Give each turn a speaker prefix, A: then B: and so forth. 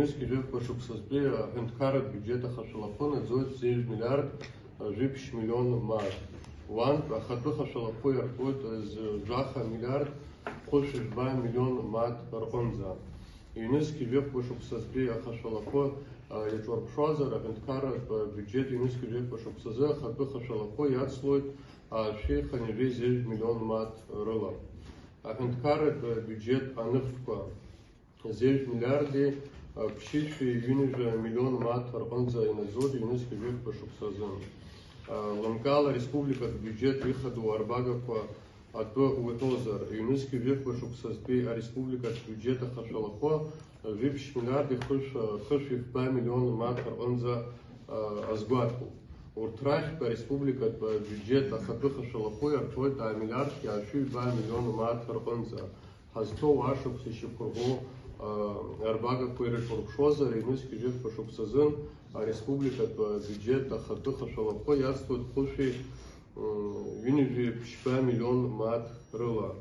A: Юнески жив пошук созбе энткара бюджета хашалапона зоит 7 миллиард жипш миллион мар. Ван хату хашалапо яркот из жаха миллиард кошиш 2 миллион мат рхонза. Юнески жив пошук созбе хашалапо ячорпшазар энткара бюджет юнески жив пошук созбе хату хашалапо яцлойт шейха неже 7 миллион мат рыла. Энткара бюджет аныхтка 9 миллиардов пшиши юнижа миллион мат рхонза и назоди юнески жив пошук созбе. Ланкала республика бюджет выходу арбага по ату уэтозар. Юнески жив пошук созбе республика бюджета хашалапо жив миллиарды хыши в 2 миллион мат рхонза азгуатку. Уртрах по республика бюджета хату хашалапо яртой 2 миллиард яши 2 миллион мат рхонза. Хазто вашук сишипурго арбага по решорпшозар юнески жив пошук созбе республика бюджета хату хашалапо яцлойт хыши юнижи 2 миллион мат рыла.